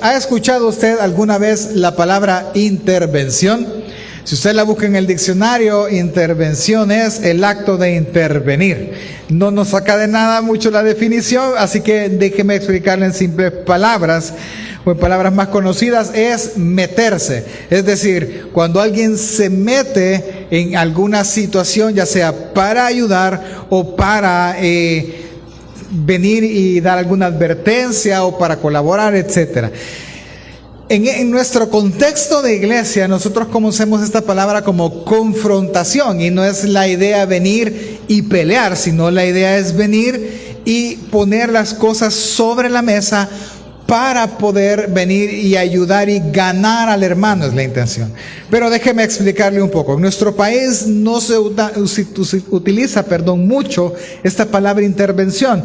¿Ha escuchado usted alguna vez la palabra intervención? Si usted la busca en el diccionario, intervención es el acto de intervenir. No nos saca de nada mucho la definición, así que déjeme explicarle en simples palabras, o en palabras más conocidas, es meterse. Es decir, cuando alguien se mete en alguna situación, ya sea para ayudar o para venir y dar alguna advertencia o para colaborar, etcétera. En nuestro contexto de iglesia, nosotros conocemos esta palabra como confrontación, y no es la idea venir y pelear, sino la idea es venir y poner las cosas sobre la mesa para poder venir y ayudar y ganar al hermano, es la intención. Pero déjeme explicarle un poco. En nuestro país no se utiliza mucho esta palabra intervención,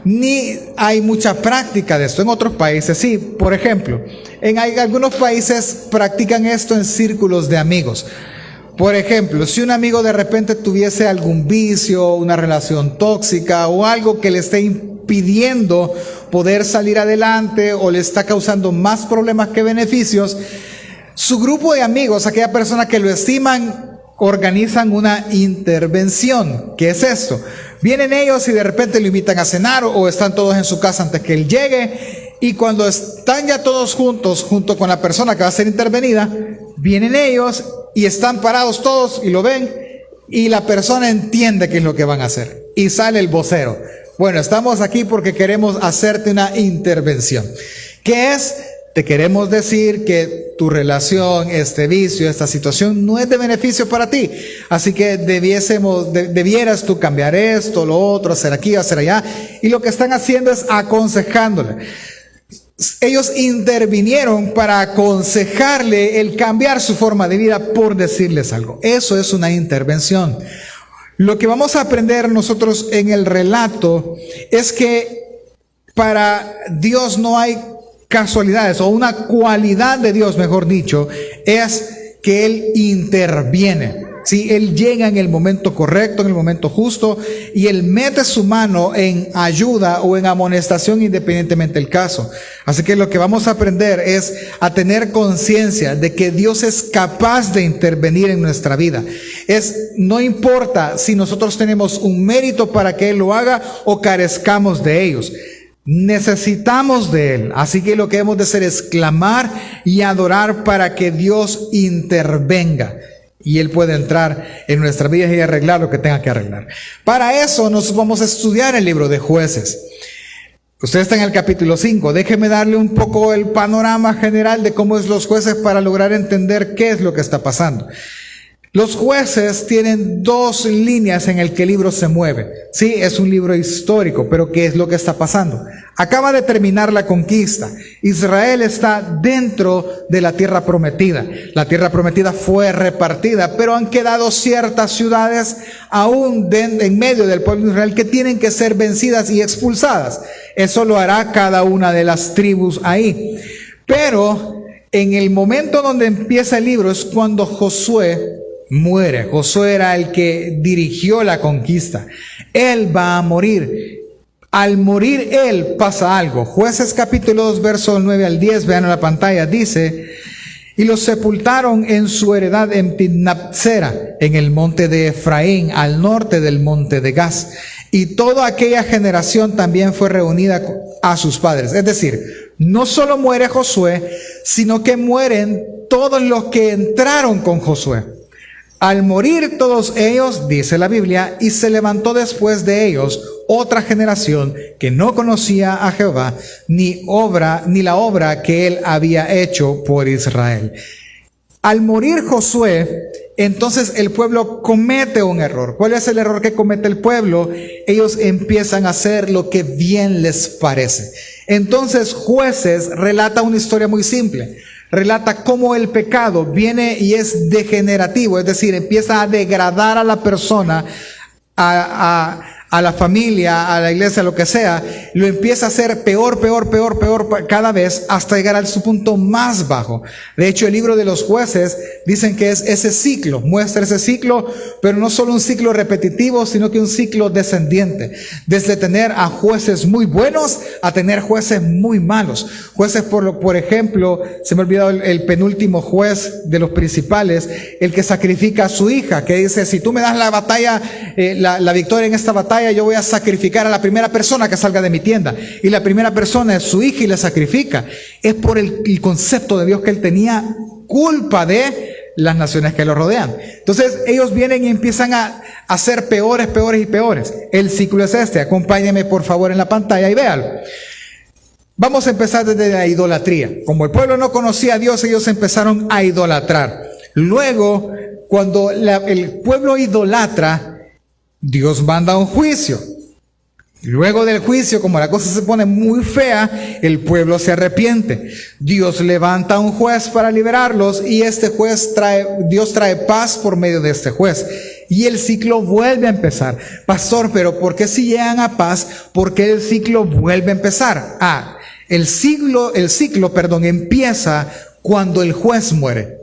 ni hay mucha práctica de esto. En otros países sí. Por ejemplo, en algunos países practican esto en círculos de amigos. Por ejemplo, si un amigo de repente tuviese algún vicio, una relación tóxica o algo que le esté impidiendo poder salir adelante o le está causando más problemas que beneficios, su grupo de amigos, aquella persona que lo estiman, organizan una intervención. ¿Qué es esto? Vienen ellos y de repente lo invitan a cenar o están todos en su casa antes que él llegue, y cuando están ya todos juntos, junto con la persona que va a ser intervenida, vienen ellos y están parados todos y lo ven, y la persona entiende qué es lo que van a hacer y sale el vocero. Bueno, estamos aquí porque queremos hacerte una intervención. ¿Qué es? Te queremos decir que tu relación, este vicio, esta situación no es de beneficio para ti. Así que debieras tú cambiar esto, lo otro, hacer aquí, hacer allá. Y lo que están haciendo es aconsejándole. Ellos intervinieron para aconsejarle el cambiar su forma de vida, por decirles algo. Eso es una intervención. Lo que vamos a aprender nosotros en el relato es que para Dios no hay casualidades, o una cualidad de Dios, mejor dicho, es que Él interviene. ¿Sí? Él llega en el momento correcto, en el momento justo, y Él mete su mano en ayuda o en amonestación independientemente del caso. Así que lo que vamos a aprender es a tener conciencia de que Dios es capaz de intervenir en nuestra vida. No importa si nosotros tenemos un mérito para que Él lo haga o carezcamos de ellos. Necesitamos de Él. Así que lo que debemos de hacer es clamar y adorar para que Dios intervenga y Él puede entrar en nuestras vidas y arreglar lo que tenga que arreglar. Para eso nos vamos a estudiar el libro de Jueces. Usted está en el capítulo 5. Déjeme darle un poco el panorama general de cómo es los jueces para lograr entender qué es lo que está pasando. Los jueces tienen dos líneas en el que el libro se mueve. Sí, es un libro histórico, pero ¿qué es lo que está pasando? Acaba de terminar la conquista. Israel está dentro de la tierra prometida. La tierra prometida fue repartida, pero han quedado ciertas ciudades aún en medio del pueblo de Israel que tienen que ser vencidas y expulsadas. Eso lo hará cada una de las tribus ahí. Pero en el momento donde empieza el libro es cuando Josué muere. Josué era el que dirigió la conquista. Él va a morir. Al morir él pasa algo. Jueces capítulo 2 versos 9 al 10, vean en la pantalla, dice: y los sepultaron en su heredad en Timnat-Sera, en el monte de Efraín, al norte del monte de Gaz. Y toda aquella generación también fue reunida a sus padres. Es decir, no solo muere Josué, sino que mueren todos los que entraron con Josué. Al morir todos ellos, dice la Biblia, y se levantó después de ellos otra generación que no conocía a Jehová, ni la obra que él había hecho por Israel. Al morir Josué, entonces el pueblo comete un error. ¿Cuál es el error que comete el pueblo? Ellos empiezan a hacer lo que bien les parece. Entonces Jueces relata una historia muy simple. Relata cómo el pecado viene y es degenerativo, es decir, empieza a degradar a la persona, a a la familia, a la iglesia, lo que sea, lo empieza a hacer peor cada vez hasta llegar a su punto más bajo. De hecho, el libro de los Jueces dicen que es ese ciclo, muestra ese ciclo, pero no solo un ciclo repetitivo, sino que un ciclo descendiente. Desde tener a jueces muy buenos a tener jueces muy malos. Jueces, por ejemplo, se me ha olvidado el penúltimo juez de los principales, el que sacrifica a su hija, que dice, si tú me das la batalla, la victoria en esta batalla, yo voy a sacrificar a la primera persona que salga de mi tienda. Y la primera persona es su hija y la sacrifica. Es por el concepto de Dios que él tenía culpa de las naciones que lo rodean. Entonces ellos vienen y empiezan a hacer peores y peores. El ciclo es este. Acompáñenme por favor en la pantalla y véanlo. Vamos a empezar desde la idolatría. Como el pueblo no conocía a Dios, ellos empezaron a idolatrar. Luego, cuando el pueblo idolatra, Dios manda un juicio. Luego del juicio, como la cosa se pone muy fea, el pueblo se arrepiente. Dios levanta un juez para liberarlos y Dios trae paz por medio de este juez. Y el ciclo vuelve a empezar. Pastor, pero ¿por qué si llegan a paz? ¿Por qué el ciclo vuelve a empezar? El ciclo, empieza cuando el juez muere.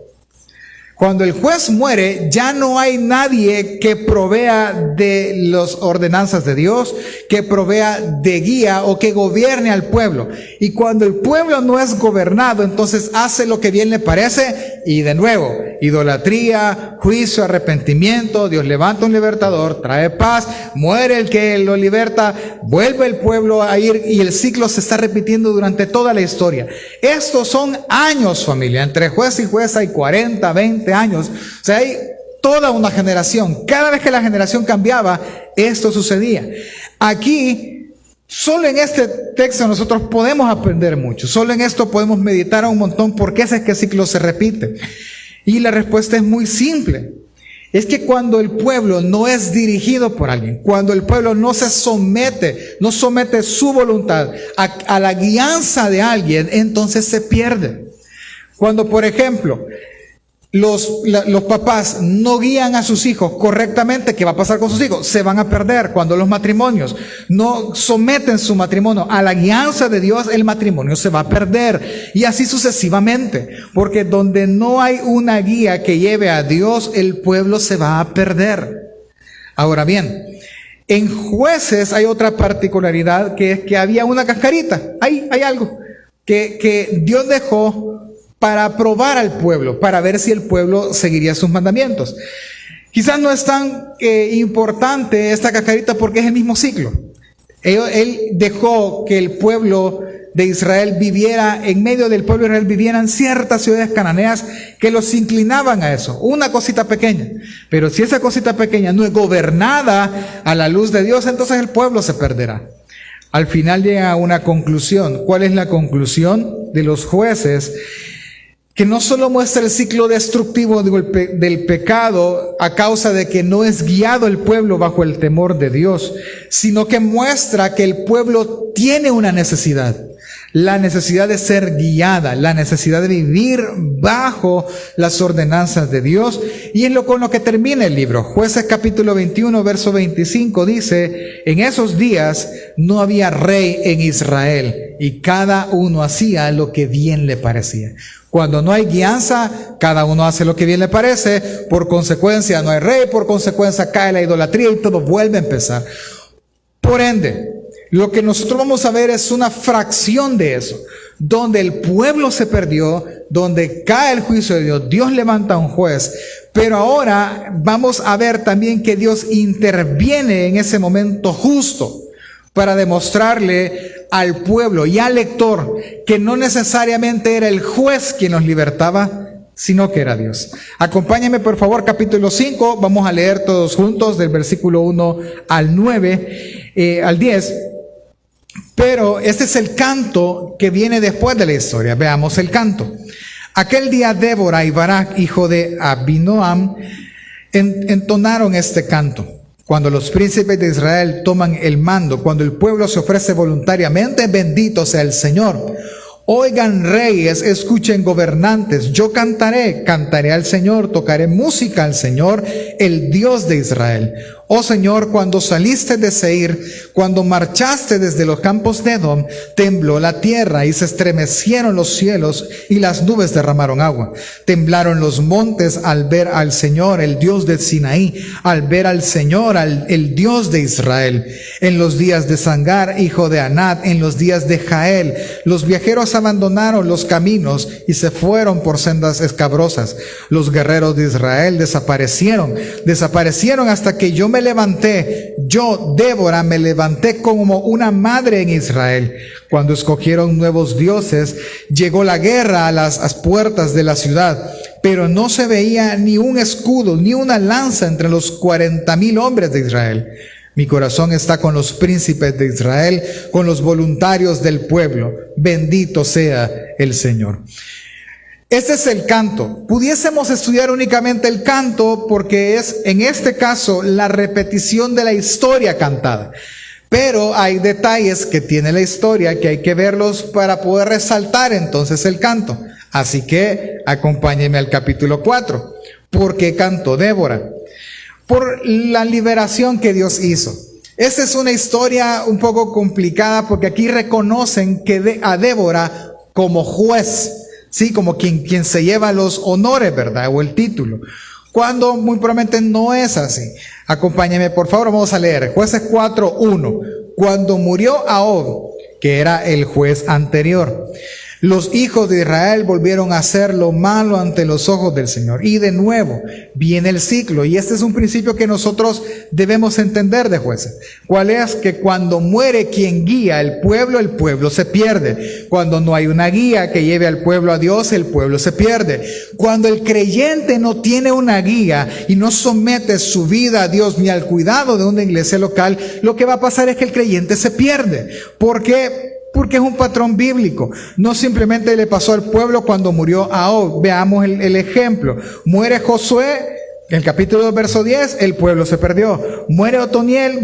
Cuando el juez muere, ya no hay nadie que provea de las ordenanzas de Dios, que provea de guía o que gobierne al pueblo. Y cuando el pueblo no es gobernado, entonces hace lo que bien le parece y de nuevo, idolatría, juicio, arrepentimiento, Dios levanta un libertador, trae paz, muere el que lo liberta, vuelve el pueblo a ir y el ciclo se está repitiendo durante toda la historia. Estos son años, familia, entre juez y juez hay 40, 20 años, o sea, hay toda una generación. Cada vez que la generación cambiaba, esto sucedía. Aquí, solo en este texto nosotros podemos aprender mucho, solo en esto podemos meditar un montón por qué es que el ciclo se repite. Y la respuesta es muy simple. Es que cuando el pueblo no es dirigido por alguien, cuando el pueblo no somete su voluntad a la guianza de alguien, entonces se pierde. Cuando, por ejemplo, los papás no guían a sus hijos correctamente, ¿qué va a pasar con sus hijos? Se van a perder. Cuando los matrimonios no someten su matrimonio a la guianza de Dios, el matrimonio se va a perder. Y así sucesivamente. Porque donde no hay una guía que lleve a Dios, el pueblo se va a perder. Ahora bien, en Jueces hay otra particularidad, que es que había una cascarita. Hay algo que Dios dejó para probar al pueblo, para ver si el pueblo seguiría sus mandamientos. Quizás no es tan importante esta cascarita porque es el mismo ciclo. Él dejó que el pueblo de Israel viviera, en medio del pueblo de Israel vivieran ciertas ciudades cananeas que los inclinaban a eso. Una cosita pequeña. Pero si esa cosita pequeña no es gobernada a la luz de Dios, entonces el pueblo se perderá. Al final llega a una conclusión. ¿Cuál es la conclusión de los Jueces? Que no solo muestra el ciclo destructivo del pecado a causa de que no es guiado el pueblo bajo el temor de Dios, sino que muestra que el pueblo tiene una necesidad. La necesidad de ser guiada, la necesidad de vivir bajo las ordenanzas de Dios. Y es con lo que termina el libro. Jueces capítulo 21, verso 25 dice, en esos días no había rey en Israel y cada uno hacía lo que bien le parecía. Cuando no hay guianza, cada uno hace lo que bien le parece. Por consecuencia no hay rey, por consecuencia cae la idolatría y todo vuelve a empezar. Por ende, lo que nosotros vamos a ver es una fracción de eso, donde el pueblo se perdió, donde cae el juicio de Dios, Dios levanta a un juez, pero ahora vamos a ver también que Dios interviene en ese momento justo para demostrarle al pueblo y al lector que no necesariamente era el juez quien los libertaba, sino que era Dios. Acompáñenme por favor, capítulo 5, vamos a leer todos juntos del versículo 1 al 9, al 10. Pero este es el canto que viene después de la historia. Veamos el canto. Aquel día Débora y Barak, hijo de Abinoam, entonaron este canto. Cuando los príncipes de Israel toman el mando, cuando el pueblo se ofrece voluntariamente, bendito sea el Señor. Oigan reyes, escuchen gobernantes, yo cantaré al Señor, tocaré música al Señor el Dios de Israel. Oh Señor, cuando saliste de Seir, cuando marchaste desde los campos de Edom, tembló la tierra y se estremecieron los cielos y las nubes derramaron agua. Temblaron los montes al ver al Señor, el Dios del Sinaí, al ver al Señor, el Dios de Israel. En los días de Sangar, hijo de Anat, en los días de Jael, los viajeros abandonaron los caminos y se fueron por sendas escabrosas. Los guerreros de Israel desaparecieron hasta que yo me levanté. Yo, Débora, me levanté como una madre en Israel. Cuando escogieron nuevos dioses, llegó la guerra a las puertas de la ciudad, pero no se veía ni un escudo, ni una lanza entre los 40,000 hombres de Israel. Mi corazón está con los príncipes de Israel, con los voluntarios del pueblo. Bendito sea el Señor. Este es el canto. Pudiésemos estudiar únicamente el canto porque es, en este caso, la repetición de la historia cantada. Pero hay detalles que tiene la historia que hay que verlos para poder resaltar entonces el canto. Así que acompáñenme al capítulo 4. ¿Por qué cantó Débora? Por la liberación que Dios hizo. Esta es una historia un poco complicada porque aquí reconocen que a Débora como juez. Sí, como quien se lleva los honores, ¿verdad? O el título. Cuando muy probablemente no es así. Acompáñenme, por favor, vamos a leer. Jueces 4:1. Cuando murió Ahab, que era el juez anterior, los hijos de Israel volvieron a hacer lo malo ante los ojos del Señor. Y de nuevo viene el ciclo. Y este es un principio que nosotros debemos entender de Jueces. ¿Cuál es? Que cuando muere quien guía el pueblo se pierde. Cuando no hay una guía que lleve al pueblo a Dios, el pueblo se pierde. Cuando el creyente no tiene una guía y no somete su vida a Dios ni al cuidado de una iglesia local, lo que va a pasar es que el creyente se pierde. ¿Por qué? Porque es un patrón bíblico. No simplemente le pasó al pueblo cuando murió Ahab. Veamos el ejemplo. Muere Josué, en el capítulo 2, verso 10, el pueblo se perdió. Muere Otoniel,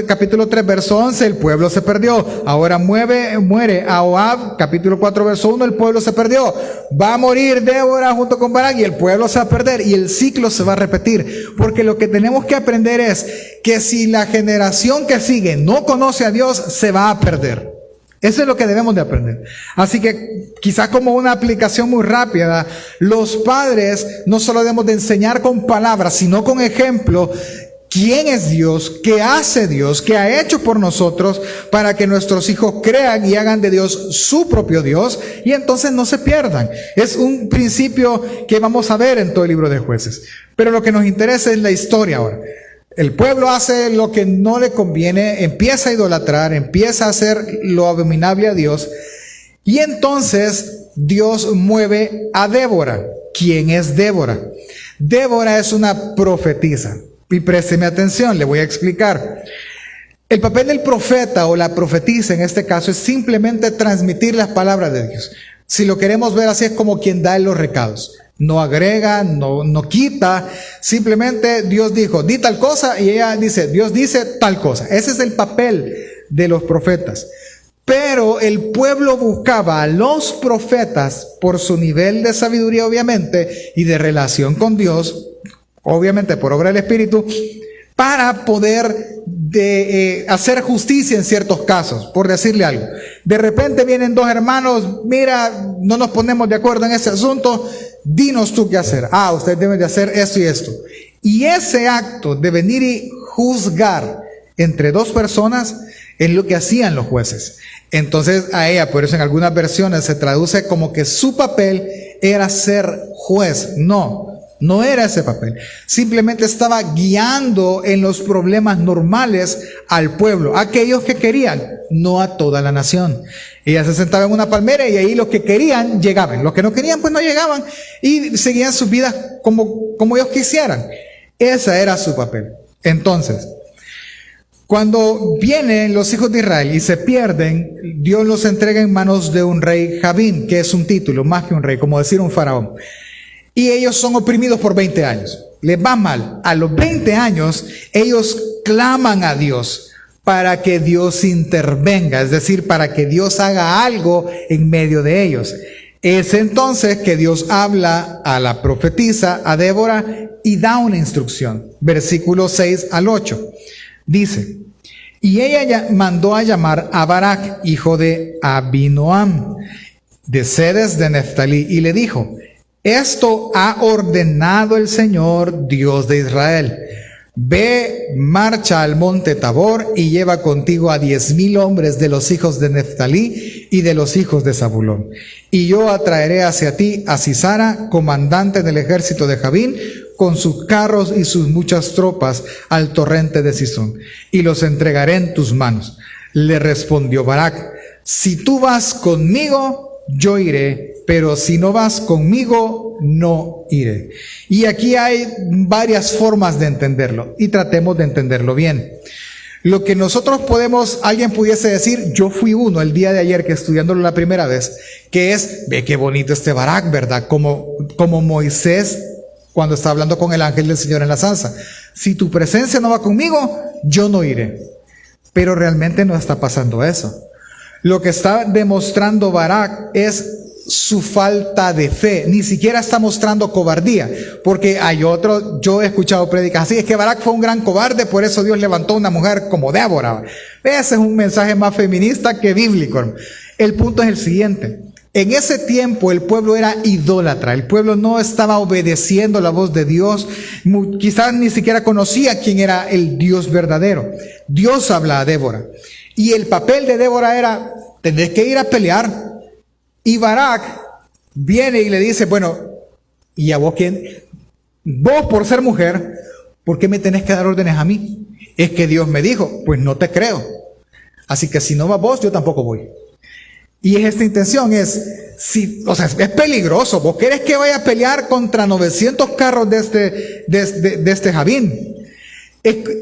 capítulo 3, verso 11, el pueblo se perdió. Ahora muere Ahab, capítulo 4, verso 1, el pueblo se perdió. Va a morir Débora junto con Barak y el pueblo se va a perder. Y el ciclo se va a repetir. Porque lo que tenemos que aprender es que si la generación que sigue no conoce a Dios, se va a perder. Eso es lo que debemos de aprender. Así que quizás como una aplicación muy rápida, los padres no solo debemos de enseñar con palabras, sino con ejemplo, quién es Dios, qué hace Dios, qué ha hecho por nosotros para que nuestros hijos crean y hagan de Dios su propio Dios y entonces no se pierdan. Es un principio que vamos a ver en todo el libro de Jueces. Pero lo que nos interesa es la historia ahora. El pueblo hace lo que no le conviene, empieza a idolatrar, empieza a hacer lo abominable a Dios. Y entonces Dios mueve a Débora. ¿Quién es Débora? Débora es una profetisa. Y présteme atención, le voy a explicar. El papel del profeta o la profetisa en este caso es simplemente transmitir las palabras de Dios. Si lo queremos ver así, es como quien da los recados. No agrega, no quita, simplemente Dios dijo, di tal cosa, y ella dice, Dios dice tal cosa. Ese es el papel de los profetas. Pero el pueblo buscaba a los profetas por su nivel de sabiduría, obviamente, y de relación con Dios, obviamente por obra del Espíritu, para poder hacer justicia en ciertos casos, por decirle algo. De repente vienen dos hermanos, mira, no nos ponemos de acuerdo en ese asunto, dinos tú qué hacer. Ustedes deben de hacer esto y esto. Y ese acto de venir y juzgar entre dos personas es lo que hacían los jueces. Entonces a ella, por eso en algunas versiones se traduce como que su papel era ser juez. No era ese papel. Simplemente estaba guiando en los problemas normales al pueblo, a aquellos que querían, no a toda la nación. Ella se sentaba en una palmera y ahí los que querían llegaban. Los que no querían pues no llegaban y seguían sus vidas como ellos quisieran. Ese era su papel. Entonces, cuando vienen los hijos de Israel y se pierden, Dios los entrega en manos de un rey Jabín, que es un título, más que un rey, como decir un faraón. Y ellos son oprimidos por 20 años. Les va mal. A los 20 años, ellos claman a Dios para que Dios intervenga, es decir, para que Dios haga algo en medio de ellos. Es entonces que Dios habla a la profetisa, a Débora, y da una instrucción. Versículos 6 al 8. Dice: y ella mandó a llamar a Barak, hijo de Abinoam, de Cedes de Neftalí, y le dijo: esto ha ordenado el Señor, Dios de Israel. Ve, marcha al monte Tabor y lleva contigo a 10,000 hombres de los hijos de Neftalí y de los hijos de Zabulón. Y yo atraeré hacia ti a Sisara, comandante del ejército de Jabín, con sus carros y sus muchas tropas al torrente de Sisón, y los entregaré en tus manos. Le respondió Barak: si tú vas conmigo, yo iré, pero si no vas conmigo, no iré. Y aquí hay varias formas de entenderlo, y tratemos de entenderlo bien. Lo que nosotros alguien pudiese decir: yo fui uno el día de ayer que estudiándolo la primera vez, que es: ve qué bonito este Barak, ¿verdad? Como Moisés cuando está hablando con el ángel del Señor en la zarza. Si tu presencia no va conmigo, yo no iré. Pero realmente no está pasando eso. Lo que está demostrando Barak es su falta de fe. Ni siquiera está mostrando cobardía, porque hay otro, yo he escuchado prédicas así: es que Barak fue un gran cobarde, por eso Dios levantó una mujer como Débora. Ese es un mensaje más feminista que bíblico. El punto es el siguiente: en ese tiempo el pueblo era idólatra, el pueblo no estaba obedeciendo la voz de Dios, quizás ni siquiera conocía quién era el Dios verdadero. Dios habla a Débora, y el papel de Débora era: tenés que ir a pelear. Y Barak viene y le dice: bueno, ¿y a vos quién? Vos, por ser mujer, ¿por qué me tenés que dar órdenes a mí? Es que Dios me dijo. Pues no te creo. Así que si no vas vos, yo tampoco voy. Y esta intención es peligroso. Vos querés que vaya a pelear contra 900 carros de este Jabín.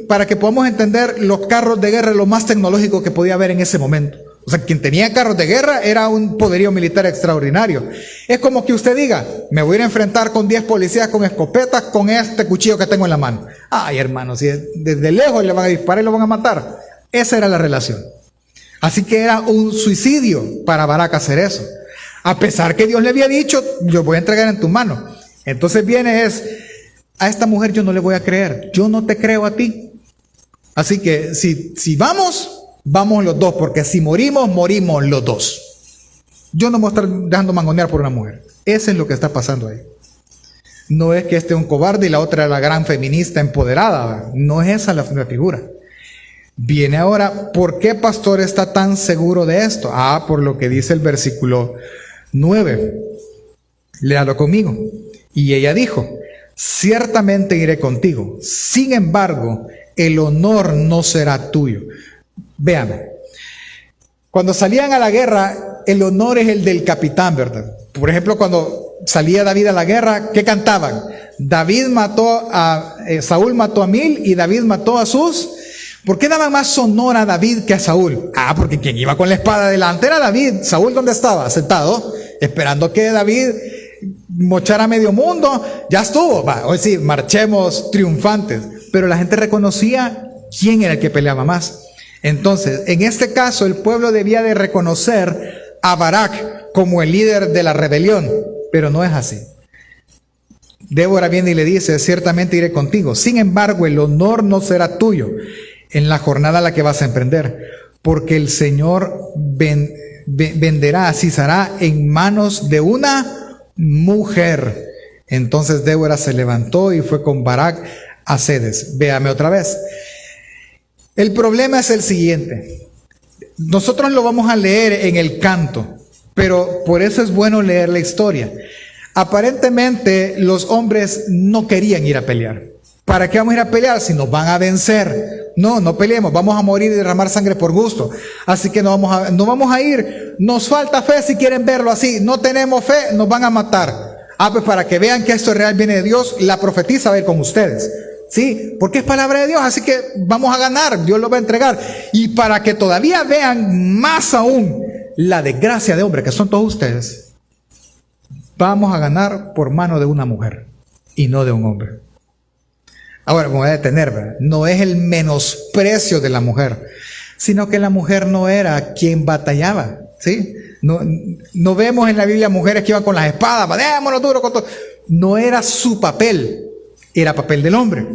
Para que podamos entender, los carros de guerra, lo más tecnológico que podía haber en ese momento. O sea, quien tenía carros de guerra era un poderío militar extraordinario. Es como que usted diga: me voy a ir a enfrentar con 10 policías con escopetas con este cuchillo que tengo en la mano. Ay, hermano, si desde lejos le van a disparar y lo van a matar. Esa era la relación. Así que era un suicidio para Barak hacer eso. A pesar que Dios le había dicho: yo voy a entregar en tu mano. Entonces a esta mujer yo no le voy a creer. Yo no te creo a ti. Así que si vamos los dos, porque si morimos los dos. Yo no me voy a estar dejando mangonear por una mujer. Eso es lo que está pasando ahí. No es que este es un cobarde y la otra es la gran feminista empoderada. No es esa la figura. Viene ahora: ¿por qué pastor está tan seguro de esto? Por lo que dice el versículo 9. Léalo conmigo. Y ella dijo: ciertamente iré contigo. Sin embargo, el honor no será tuyo. Vean, cuando salían a la guerra, el honor es el del capitán, ¿verdad? Por ejemplo, cuando salía David a la guerra, ¿qué cantaban? Saúl mató a 1000 y David mató a sus... ¿Por qué daban más honor a David que a Saúl? Porque quien iba con la espada delante era David. Saúl, ¿dónde estaba? Sentado, esperando que David mochara medio mundo. Ya estuvo, hoy sí, marchemos triunfantes. Pero la gente reconocía quién era el que peleaba más. Entonces, en este caso, el pueblo debía de reconocer a Barak como el líder de la rebelión, pero no es así. Débora viene y le dice: ciertamente iré contigo. Sin embargo, el honor no será tuyo en la jornada a la que vas a emprender, porque el Señor venderá a Sisara en manos de una mujer. Entonces Débora se levantó y fue con Barak a Cedes. Véame otra vez. El problema es el siguiente. Nosotros lo vamos a leer en el canto, pero por eso es bueno leer la historia. Aparentemente los hombres no querían ir a pelear. ¿Para qué vamos a ir a pelear si nos van a vencer? No peleemos, vamos a morir y derramar sangre por gusto. Así que no vamos a ir. Nos falta fe si quieren verlo así. No tenemos fe, nos van a matar. Pues para que vean que esto real viene de Dios, la profetisa va a ir con ustedes. Sí, porque es palabra de Dios, así que vamos a ganar, Dios lo va a entregar. Y para que todavía vean más aún la desgracia de hombre que son todos ustedes, vamos a ganar por mano de una mujer y no de un hombre. Ahora me voy a detener, ¿verdad? No es el menosprecio de la mujer, sino que la mujer no era quien batallaba, ¿sí? No, no vemos en la Biblia mujeres que iban con las espadas, démonos duro con todo. No era su papel, era papel del hombre.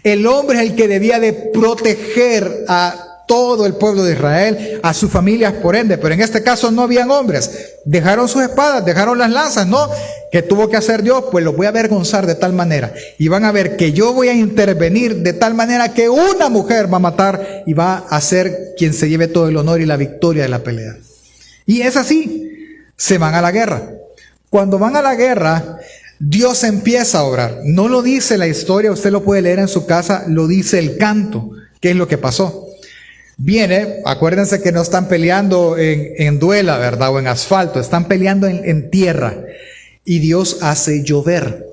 El hombre es el que debía de proteger a todo el pueblo de Israel, a sus familias por ende, pero en este caso no habían hombres. Dejaron sus espadas, dejaron las lanzas, ¿no? ¿Qué tuvo que hacer Dios? Pues los voy a avergonzar de tal manera. Y van a ver que yo voy a intervenir de tal manera que una mujer va a matar y va a ser quien se lleve todo el honor y la victoria de la pelea. Y es así, se van a la guerra. Cuando van a la guerra, Dios empieza a obrar. No lo dice la historia, usted lo puede leer en su casa, lo dice el canto. ¿Qué es lo que pasó? Viene, acuérdense que no están peleando en duela, ¿verdad? O en asfalto, están peleando en tierra. Y Dios hace llover.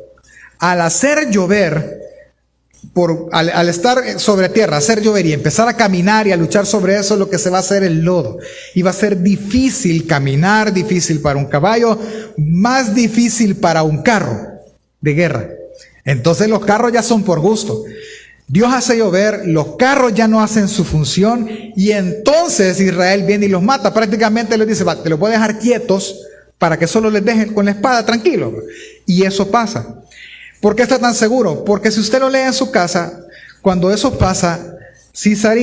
Al hacer llover, al estar sobre tierra, hacer llover y empezar a caminar y a luchar sobre eso, lo que se va a hacer el lodo. Y va a ser difícil caminar, difícil para un caballo, más difícil para un carro de guerra. Entonces los carros ya son por gusto. Dios hace llover, los carros ya no hacen su función y entonces Israel viene y los mata. Prácticamente les dice, te los voy a dejar quietos para que solo les dejen con la espada tranquilo. Y eso pasa. ¿Por qué está tan seguro? Porque si usted lo lee en su casa, cuando eso pasa, Sisara,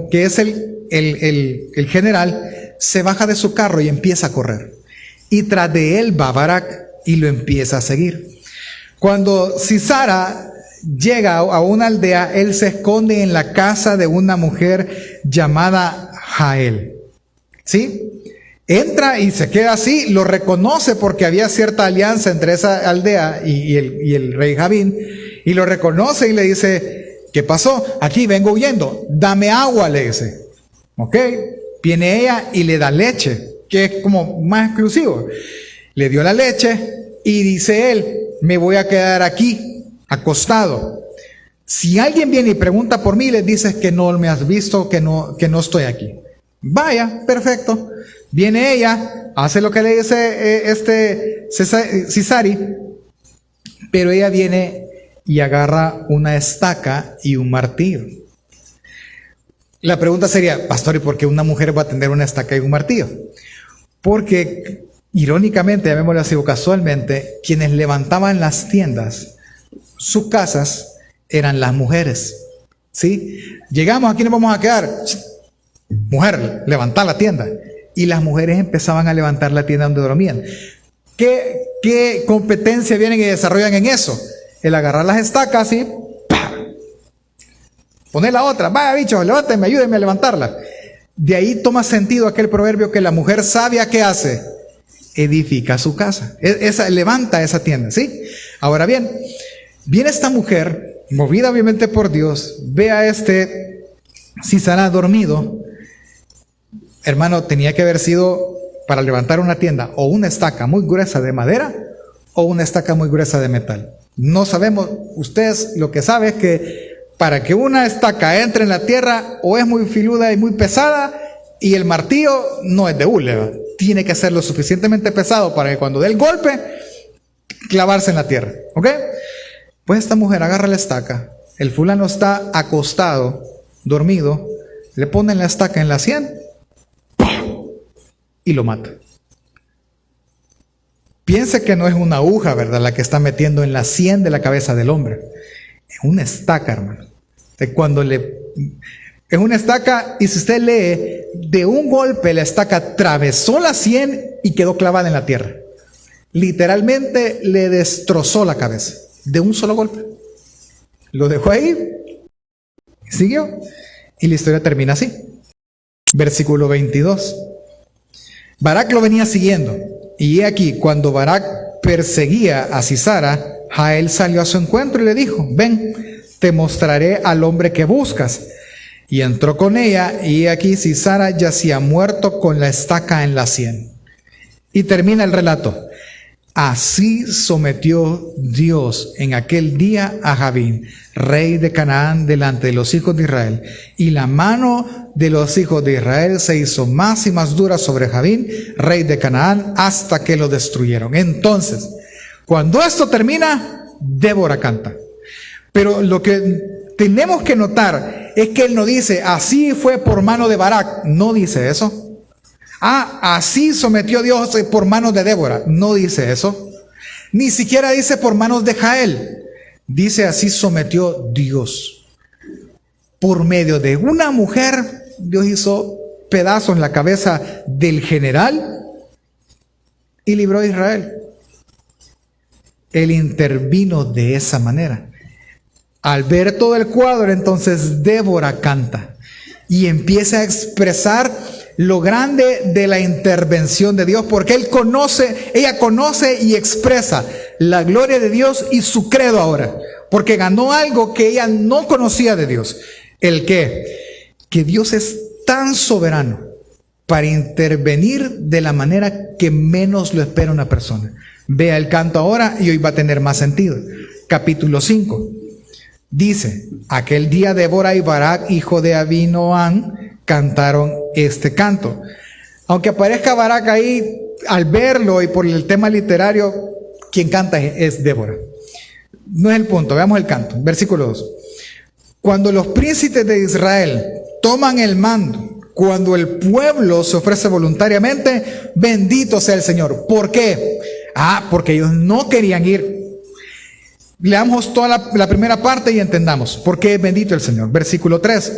que es el general, se baja de su carro y empieza a correr. Y tras de él va Barak y lo empieza a seguir. Cuando Sisara llega a una aldea, él se esconde en la casa de una mujer llamada Jael. ¿Sí? Entra y se queda así, lo reconoce porque había cierta alianza entre esa aldea y el rey Javín, y lo reconoce y le dice, ¿qué pasó? Aquí vengo huyendo, dame agua, le dice. ¿Ok? Viene ella y le da leche, que es como más exclusivo. Le dio la leche y dice él, me voy a quedar aquí, acostado. Si alguien viene y pregunta por mí, les dices que no me has visto, que no estoy aquí. Vaya, perfecto. Viene ella, hace lo que le dice Sisari, pero ella viene y agarra una estaca y un martillo. La pregunta sería, pastor, ¿y por qué una mujer va a tener una estaca y un martillo? Porque, irónicamente, llamémoslo así o casualmente, quienes levantaban las tiendas, sus casas, eran las mujeres. ¿Sí? Llegamos, aquí nos vamos a quedar. Mujer, levantá la tienda. Y las mujeres empezaban a levantar la tienda donde dormían. ¿Qué competencia vienen y desarrollan en eso? El agarrar las estacas y ¡pam! Poner la otra. Vaya bichos, levántenme, ayúdenme a levantarla. De ahí toma sentido aquel proverbio que la mujer sabia, ¿qué hace? Edifica su casa. Levanta esa tienda, ¿sí? Ahora bien, viene esta mujer, movida obviamente por Dios, ve a Sisara dormido. Hermano, tenía que haber sido para levantar una tienda o una estaca muy gruesa de madera o una estaca muy gruesa de metal. No sabemos, ustedes lo que saben es que para que una estaca entre en la tierra o es muy filuda y muy pesada y el martillo no es de hule, tiene que ser lo suficientemente pesado para que cuando dé el golpe clavarse en la tierra, ¿ok? Pues esta mujer agarra la estaca, el fulano está acostado, dormido, le ponen la estaca en la sien y lo mata. Piense que no es una aguja, ¿verdad?, la que está metiendo en la sien de la cabeza del hombre. Es una estaca, hermano. Es una estaca, y si usted lee, de un golpe la estaca atravesó la sien y quedó clavada en la tierra. Literalmente le destrozó la cabeza, de un solo golpe. Lo dejó ahí, siguió, y la historia termina así. Versículo 22. Barak lo venía siguiendo, y he aquí, cuando Barak perseguía a Sisara, Jael salió a su encuentro y le dijo, ven, te mostraré al hombre que buscas. Y entró con ella, y he aquí Sisara yacía muerto con la estaca en la sien. Y termina el relato. Así sometió Dios en aquel día a Javín, rey de Canaán, delante de los hijos de Israel. Y la mano de los hijos de Israel se hizo más y más dura sobre Javín, rey de Canaán, hasta que lo destruyeron. Entonces, cuando esto termina, Débora canta. Pero lo que tenemos que notar es que él no dice, así fue por mano de Barak. No dice eso. Así sometió Dios por manos de Débora. No dice eso. Ni siquiera dice por manos de Jael. Dice así sometió Dios. Por medio de una mujer, Dios hizo pedazos en la cabeza del general y libró a Israel. Él intervino de esa manera. Al ver todo el cuadro, entonces Débora canta y empieza a expresar lo grande de la intervención de Dios, porque ella conoce y expresa la gloria de Dios y su credo ahora, porque ganó algo que ella no conocía de Dios. ¿El qué? Que Dios es tan soberano para intervenir de la manera que menos lo espera una persona. Vea el canto ahora y hoy va a tener más sentido. Capítulo 5. Dice, aquel día Débora y Barak, hijo de Abinoam, cantaron este canto. Aunque aparezca Barak ahí, al verlo y por el tema literario, quien canta es Débora. No es el punto, veamos el canto. Versículo 2. Cuando los príncipes de Israel toman el mando, cuando el pueblo se ofrece voluntariamente, bendito sea el Señor. ¿Por qué? Porque ellos no querían ir. Leamos toda la primera parte y entendamos por qué es bendito el Señor. Versículo 3.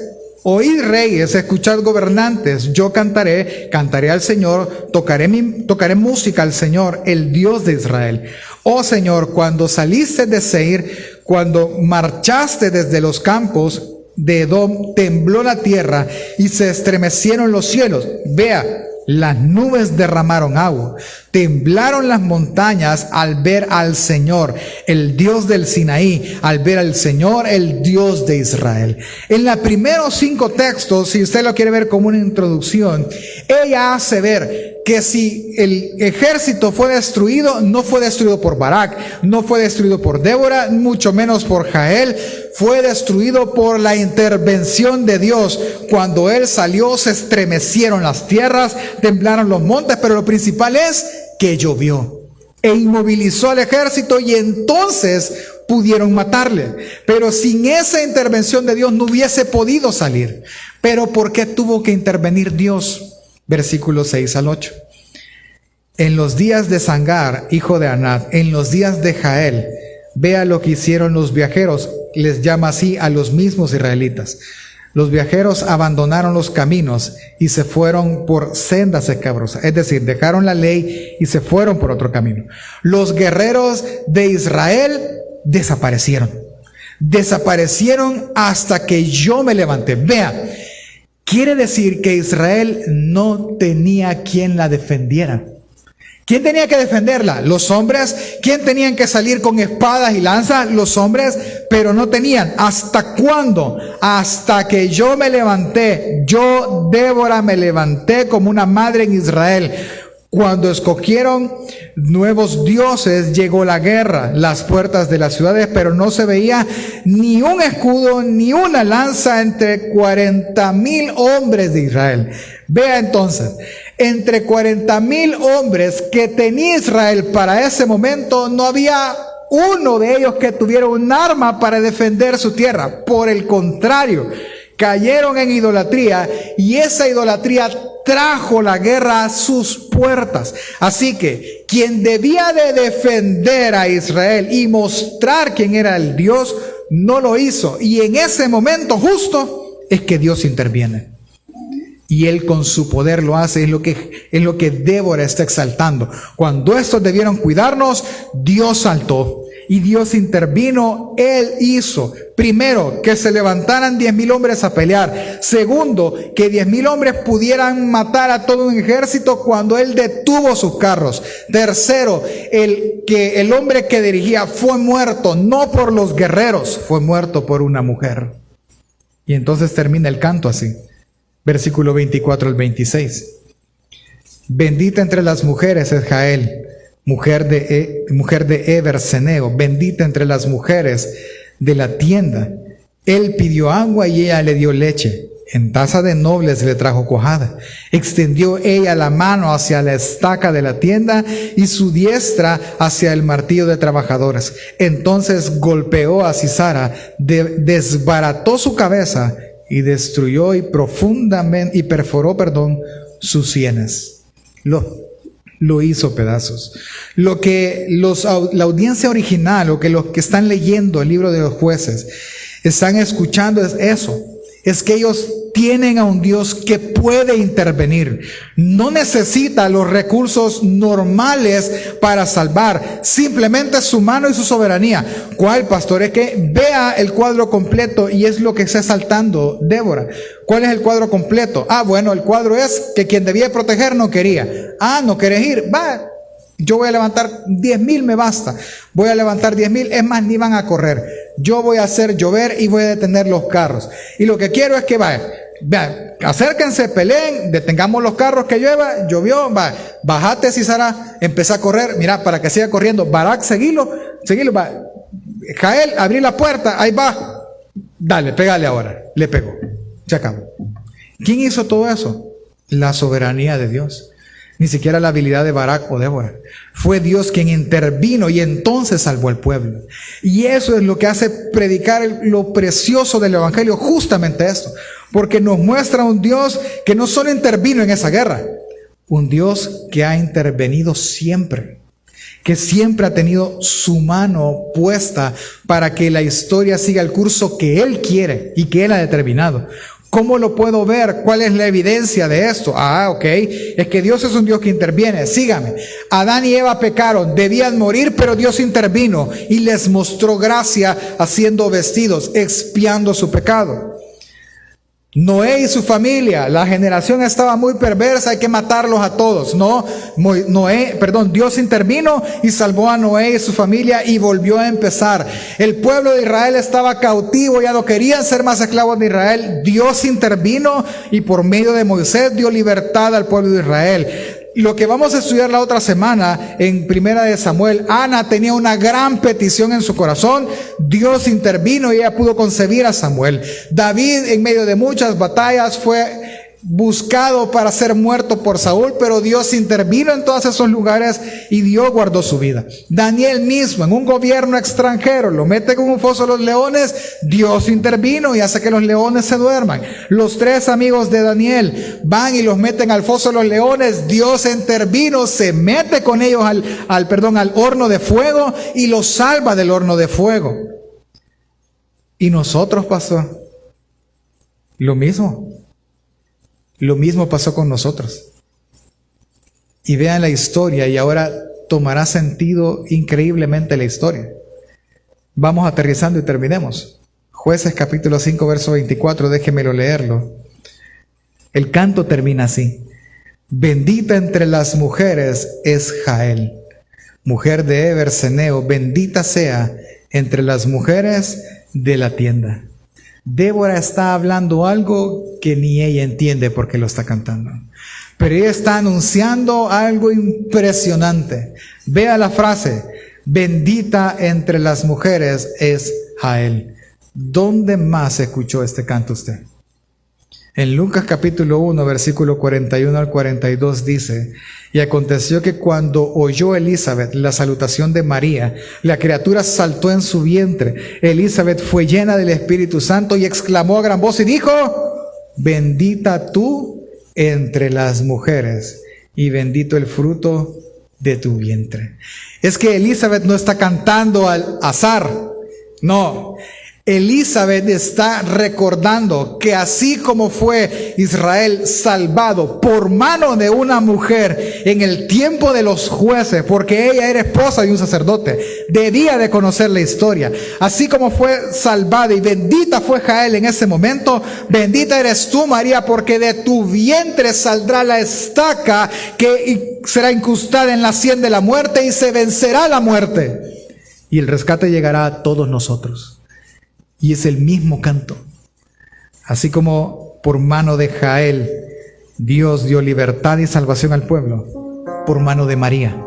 Oíd reyes, escuchad gobernantes, yo cantaré al Señor, tocaré música al Señor, el Dios de Israel. Oh Señor, cuando saliste de Seir, cuando marchaste desde los campos de Edom, tembló la tierra y se estremecieron los cielos. Vea, las nubes derramaron agua, temblaron las montañas al ver al Señor, el Dios del Sinaí, al ver al Señor, el Dios de Israel. En los primeros 5 textos, si usted lo quiere ver como una introducción, ella hace ver que si el ejército fue destruido, no fue destruido por Barak, no fue destruido por Débora, mucho menos por Jael, fue destruido por la intervención de Dios. Cuando Él salió, se estremecieron las tierras, temblaron los montes, pero lo principal es que llovió e inmovilizó al ejército y entonces pudieron matarle. Pero sin esa intervención de Dios no hubiese podido salir. ¿Pero por qué tuvo que intervenir Dios? Versículos 6 al 8. En los días de Sangar, hijo de Anat, en los días de Jael, vea lo que hicieron los viajeros. Les llama así a los mismos israelitas. Los viajeros abandonaron los caminos y se fueron por sendas escabrosas. Es decir, dejaron la ley y se fueron por otro camino. Los guerreros de Israel desaparecieron. Desaparecieron hasta que yo me levanté. Vea, quiere decir que Israel no tenía quien la defendiera. ¿Quién tenía que defenderla? Los hombres. ¿Quién tenían que salir con espadas y lanzas? Los hombres, pero no tenían. ¿Hasta cuándo? Hasta que yo me levanté. Yo, Débora, me levanté como una madre en Israel. Cuando escogieron nuevos dioses, llegó la guerra, las puertas de las ciudades, pero no se veía ni un escudo, ni una lanza entre 40,000 hombres de Israel. Vea entonces, entre 40,000 hombres que tenía Israel para ese momento, no había uno de ellos que tuviera un arma para defender su tierra. Por el contrario, cayeron en idolatría y esa idolatría trajo la guerra a sus puertas. Así que quien debía de defender a Israel y mostrar quién era el Dios, no lo hizo. Y en ese momento justo es que Dios interviene. Y Él con su poder lo hace, es lo que Débora está exaltando. Cuando estos debieron cuidarnos, Dios saltó. Y Dios intervino. Él hizo, primero, que se levantaran 10,000 hombres a pelear. Segundo, que 10,000 hombres pudieran matar a todo un ejército cuando Él detuvo sus carros. Tercero, que el hombre que dirigía fue muerto, no por los guerreros, fue muerto por una mujer. Y entonces termina el canto así. Versículo 24 al 26. Bendita entre las mujeres es Jael, mujer de Eber Ceneo, bendita entre las mujeres de la tienda. Él pidió agua y ella le dio leche. En taza de nobles le trajo cuajada. Extendió ella la mano hacia la estaca de la tienda y su diestra hacia el martillo de trabajadores. Entonces golpeó a Sisara, desbarató su cabeza y destruyó y perforó sus sienes. lo hizo pedazos. Lo que la audiencia original, o que los que están leyendo el libro de los Jueces están escuchando es eso. Es que ellos tienen a un Dios que puede intervenir. No necesita los recursos normales para salvar. Simplemente su mano y su soberanía. ¿Cuál, pastor? Es que vea el cuadro completo, y es lo que está saltando Débora. ¿Cuál es el cuadro completo? Bueno, el cuadro es que quien debía proteger no quería. ¿No querés ir? Va. Yo voy a levantar 10,000, me basta. Voy a levantar 10,000, es más, ni van a correr. Yo voy a hacer llover y voy a detener los carros. Y lo que quiero es que acérquense, peleen, detengamos los carros que llovió, bájate Sisara, empezá a correr, mira, para que siga corriendo. Barak, seguilo, Jael, abrí la puerta, ahí va. Dale, pégale ahora. Le pegó. Se acabó. ¿Quién hizo todo eso? La soberanía de Dios. Ni siquiera la habilidad de Barak o Débora. Fue Dios quien intervino y entonces salvó al pueblo. Y eso es lo que hace predicar lo precioso del Evangelio, justamente esto. Porque nos muestra un Dios que no solo intervino en esa guerra, un Dios que ha intervenido siempre, que siempre ha tenido su mano puesta para que la historia siga el curso que Él quiere y que Él ha determinado. ¿Cómo lo puedo ver? ¿Cuál es la evidencia de esto? Ok, es que Dios es un Dios que interviene. Sígame. Adán y Eva pecaron, debían morir, pero Dios intervino y les mostró gracia haciendo vestidos, expiando su pecado. Noé y su familia, la generación estaba muy perversa, hay que matarlos a todos. Dios intervino y salvó a Noé y su familia y volvió a empezar. El pueblo de Israel estaba cautivo, ya no querían ser más esclavos de Israel. Dios intervino y por medio de Moisés dio libertad al pueblo de Israel. Lo que vamos a estudiar la otra semana en Primera de Samuel, Ana tenía una gran petición en su corazón. Dios intervino y ella pudo concebir a Samuel. David, en medio de muchas batallas, fue buscado para ser muerto por Saúl, pero Dios intervino en todos esos lugares y Dios guardó su vida. Daniel mismo, en un gobierno extranjero, lo mete con un foso de los leones, Dios intervino y hace que los leones se duerman. Los 3 amigos de Daniel van y los meten al foso de los leones, Dios intervino, se mete con ellos al horno de fuego y los salva del horno de fuego. Y nosotros, pastor, lo mismo. Lo mismo pasó con nosotros. Y vean la historia, y ahora tomará sentido increíblemente la historia. Vamos aterrizando y terminemos. Jueces capítulo 5, verso 24, déjemelo leerlo. El canto termina así: bendita entre las mujeres es Jael, mujer de Eberseneo, bendita sea entre las mujeres de la tienda. Débora está hablando algo que ni ella entiende porque lo está cantando. Pero ella está anunciando algo impresionante. Vea la frase: bendita entre las mujeres es Jael. ¿Dónde más escuchó este canto usted? En Lucas capítulo 1, versículo 41 al 42 dice: y aconteció que cuando oyó Elizabeth la salutación de María, la criatura saltó en su vientre. Elizabeth fue llena del Espíritu Santo y exclamó a gran voz y dijo: bendita tú entre las mujeres y bendito el fruto de tu vientre. Es que Elizabeth no está cantando al azar, no. Elizabeth está recordando que así como fue Israel salvado por mano de una mujer en el tiempo de los jueces, porque ella era esposa de un sacerdote, debía de conocer la historia. Así como fue salvada y bendita fue Jael en ese momento, bendita eres tú, María, porque de tu vientre saldrá la estaca que será incrustada en la sien de la muerte y se vencerá la muerte. Y el rescate llegará a todos nosotros. Y es el mismo canto. Así como por mano de Jael Dios dio libertad y salvación al pueblo, por mano de María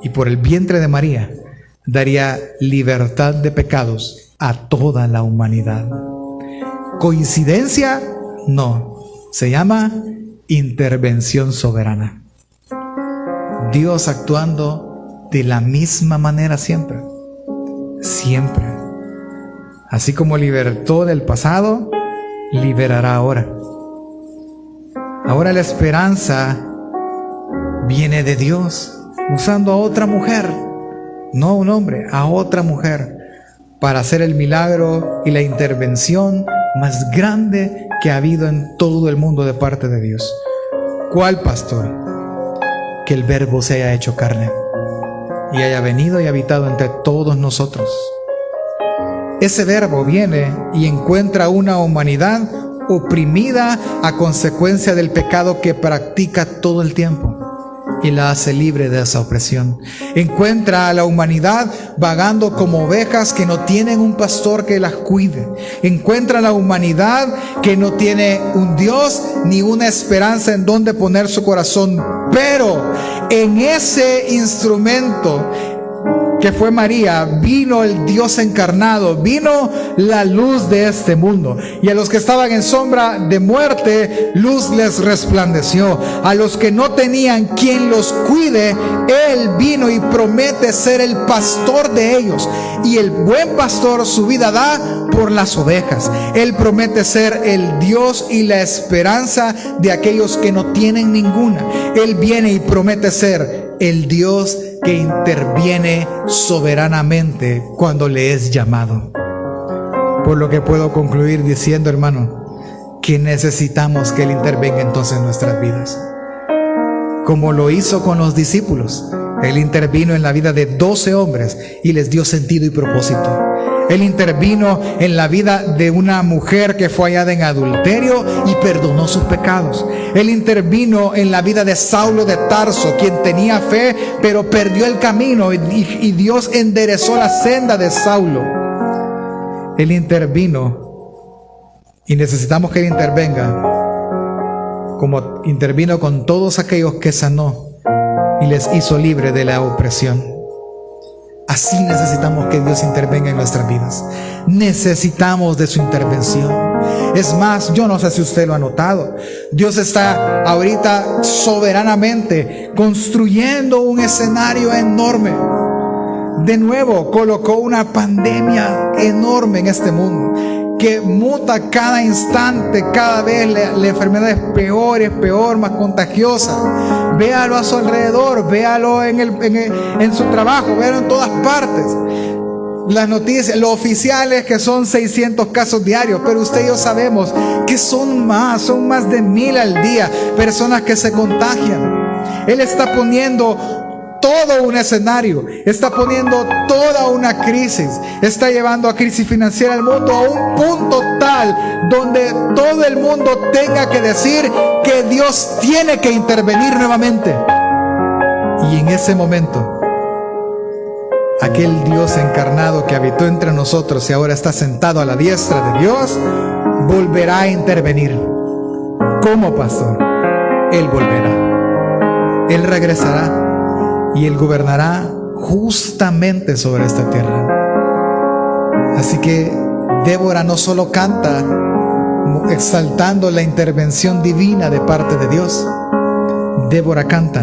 y por el vientre de María daría libertad de pecados a toda la humanidad. ¿Coincidencia? No. Se llama intervención soberana. Dios actuando de la misma manera siempre. Siempre. Así como libertó del pasado, liberará ahora. Ahora la esperanza viene de Dios, usando a otra mujer, no a un hombre, a otra mujer, para hacer el milagro y la intervención más grande que ha habido en todo el mundo de parte de Dios. ¿Cuál, pastor? Que el Verbo se haya hecho carne y haya venido y habitado entre todos nosotros. Ese Verbo viene y encuentra una humanidad oprimida a consecuencia del pecado que practica todo el tiempo, y la hace libre de esa opresión. Encuentra a la humanidad vagando como ovejas que no tienen un pastor que las cuide. Encuentra a la humanidad que no tiene un Dios ni una esperanza en donde poner su corazón. Pero en ese instrumento que fue María, vino el Dios encarnado, vino la luz de este mundo. Y a los que estaban en sombra de muerte, luz les resplandeció. A los que no tenían quien los cuide, Él vino y promete ser el pastor de ellos. Y el buen pastor su vida da por las ovejas. Él promete ser el Dios y la esperanza de aquellos que no tienen ninguna. Él viene y promete ser el Dios que interviene soberanamente cuando le es llamado. Por lo que puedo concluir diciendo, hermano, que necesitamos que Él intervenga entonces en nuestras vidas, como lo hizo con los discípulos. Él intervino en la vida de 12 hombres y les dio sentido y propósito. Él intervino en la vida de una mujer que fue hallada en adulterio y perdonó sus pecados. Él intervino en la vida de Saulo de Tarso, quien tenía fe pero perdió el camino, y Dios enderezó la senda de Saulo. Él intervino y necesitamos que Él intervenga como intervino con todos aquellos que sanó y les hizo libre de la opresión. Así necesitamos que Dios intervenga en nuestras vidas. Necesitamos de su intervención. Es más, yo no sé si usted lo ha notado, Dios está ahorita soberanamente construyendo un escenario enorme. De nuevo, colocó una pandemia enorme en este mundo, que muta cada instante, cada vez la enfermedad es peor, más contagiosa. Véalo a su alrededor, véalo en su trabajo, véalo en todas partes. Las noticias, los oficiales que son 600 casos diarios, pero usted y yo sabemos que son más de 1000 al día, personas que se contagian. Él está poniendo todo un escenario, está poniendo toda una crisis, está llevando a crisis financiera al mundo a un punto tal donde todo el mundo tenga que decir que Dios tiene que intervenir nuevamente. Y en ese momento, aquel Dios encarnado que habitó entre nosotros y ahora está sentado a la diestra de Dios, volverá a intervenir. ¿Cómo, pastor? Él volverá, Él regresará y Él gobernará justamente sobre esta tierra. Así que Débora no solo canta exaltando la intervención divina de parte de Dios, Débora canta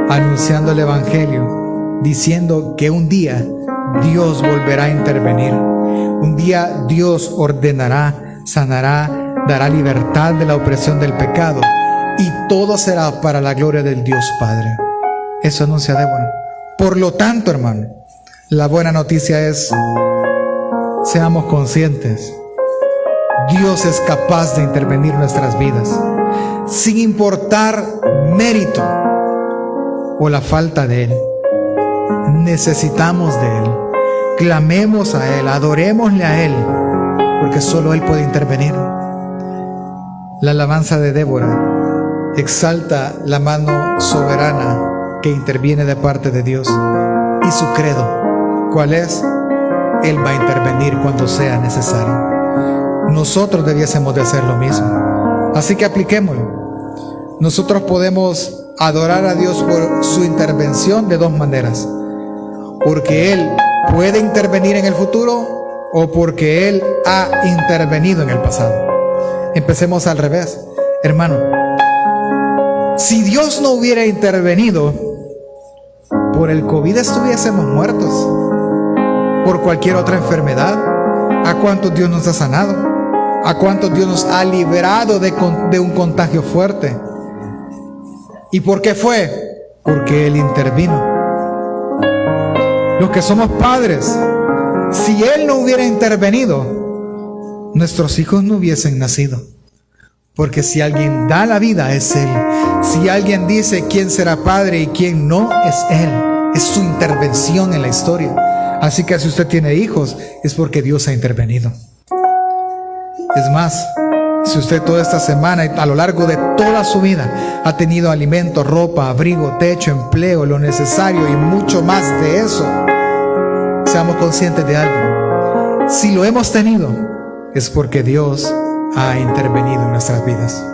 anunciando el Evangelio, diciendo que un día Dios volverá a intervenir. Un día Dios ordenará, sanará, dará libertad de la opresión del pecado, y todo será para la gloria del Dios Padre. Eso anuncia Débora. Por lo tanto, hermano, la buena noticia es: seamos conscientes. Dios es capaz de intervenir en nuestras vidas, sin importar mérito o la falta de Él. Necesitamos de Él. Clamemos a Él, adorémosle a Él, porque solo Él puede intervenir. La alabanza de Débora exalta la mano soberana que interviene de parte de Dios, y su credo, ¿cuál es? Él va a intervenir cuando sea necesario. Nosotros debiésemos de hacer lo mismo, así que apliquémoslo. Nosotros podemos adorar a Dios por su intervención de dos maneras: porque Él puede intervenir en el futuro, o porque Él ha intervenido en el pasado. Empecemos al revés, hermano. Si Dios no hubiera intervenido, por el COVID estuviésemos muertos, por cualquier otra enfermedad. ¿A cuántos Dios nos ha sanado? ¿A cuántos Dios nos ha librado de un contagio fuerte? ¿Y por qué fue? Porque Él intervino. Los que somos padres, si Él no hubiera intervenido, nuestros hijos no hubiesen nacido. Porque si alguien da la vida, es Él. Si alguien dice quién será padre y quién no, es Él. Es su intervención en la historia. Así que si usted tiene hijos, es porque Dios ha intervenido. Es más, si usted toda esta semana y a lo largo de toda su vida ha tenido alimento, ropa, abrigo, techo, empleo, lo necesario y mucho más de eso, seamos conscientes de algo. Si lo hemos tenido, es porque Dios ha intervenido en nuestras vidas.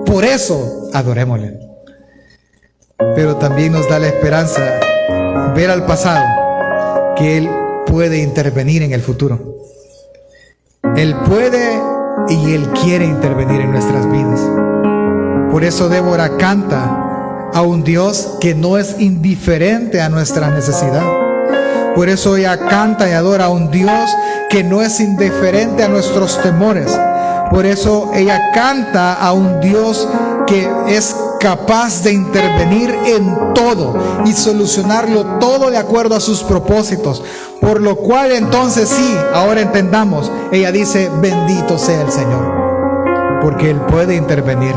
Por eso, adorémosle. Pero también nos da la esperanza ver al pasado que Él puede intervenir en el futuro. Él puede y Él quiere intervenir en nuestras vidas. Por eso Débora canta a un Dios que no es indiferente a nuestra necesidad. Por eso ella canta y adora a un Dios que no es indiferente a nuestros temores. Por eso ella canta a un Dios que es capaz de intervenir en todo y solucionarlo todo de acuerdo a sus propósitos. Por lo cual entonces sí, ahora entendamos, ella dice, bendito sea el Señor, porque Él puede intervenir.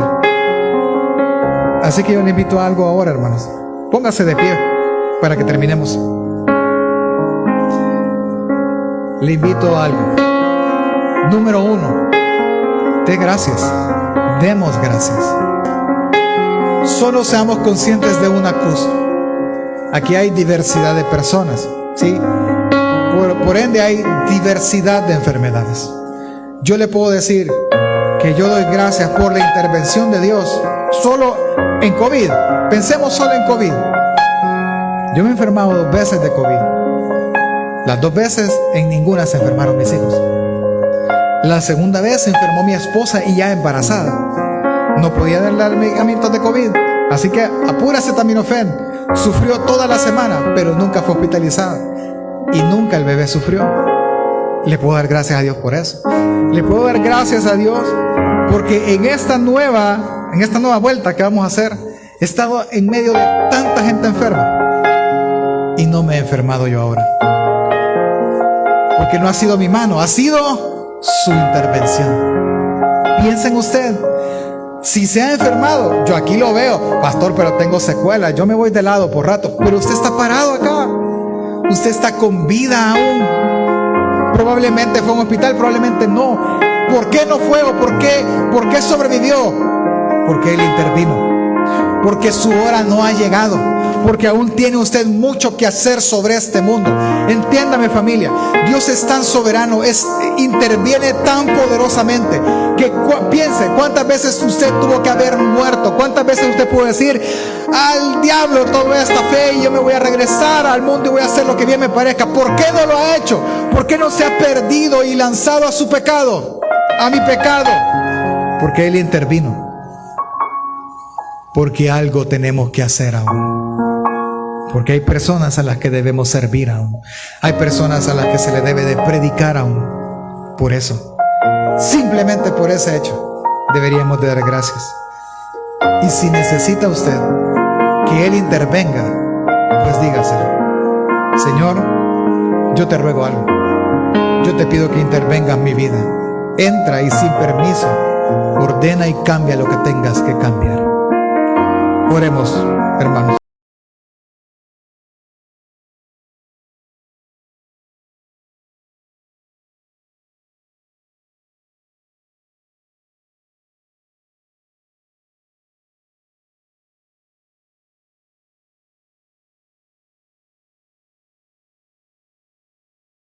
Así que yo le invito a algo ahora, hermanos. Póngase de pie para que terminemos. Le invito a algo. Número 1, dé gracias. Demos gracias. Solo seamos conscientes de una cosa. Aquí hay diversidad de personas, ¿sí? Por ende hay diversidad de enfermedades. Yo le puedo decir que yo doy gracias por la intervención de Dios solo en COVID. Pensemos solo en COVID. Yo me he enfermado 2 veces de COVID. Las 2 veces en ninguna se enfermaron mis hijos. La segunda vez se enfermó mi esposa y ya embarazada. No podía darle medicamentos de COVID. Así que a pura acetaminofén sufrió toda la semana, pero nunca fue hospitalizada. Y nunca el bebé sufrió. Le puedo dar gracias a Dios por eso. Le puedo dar gracias a Dios porque en esta nueva vuelta que vamos a hacer, he estado en medio de tanta gente enferma y no me he enfermado yo ahora. Porque no ha sido mi mano, ha sido su intervención. Piensen usted, si se ha enfermado, yo aquí lo veo, pastor, pero tengo secuelas, yo me voy de lado por rato, pero usted está parado acá. Usted está con vida aún. Probablemente fue a un hospital, probablemente no. ¿Por qué no fue o por qué sobrevivió? Porque Él intervino. Porque su hora no ha llegado. Porque aún tiene usted mucho que hacer sobre este mundo. Entiéndame, familia, Dios es tan soberano, interviene tan poderosamente que piense cuántas veces usted tuvo que haber muerto, cuántas veces usted pudo decir al diablo toda esta fe y yo me voy a regresar al mundo y voy a hacer lo que bien me parezca. ¿Por qué no lo ha hecho? ¿Por qué no se ha perdido y lanzado a su pecado, a mi pecado? Porque Él intervino. Porque algo tenemos que hacer aún. Porque hay personas a las que debemos servir aún. Hay personas a las que se le debe de predicar aún. Por eso, simplemente por ese hecho, deberíamos de dar gracias. Y si necesita usted que Él intervenga, pues dígaselo. Señor, yo te ruego algo. Yo te pido que intervenga en mi vida. Entra y sin permiso, ordena y cambia lo que tengas que cambiar. Oremos, hermanos.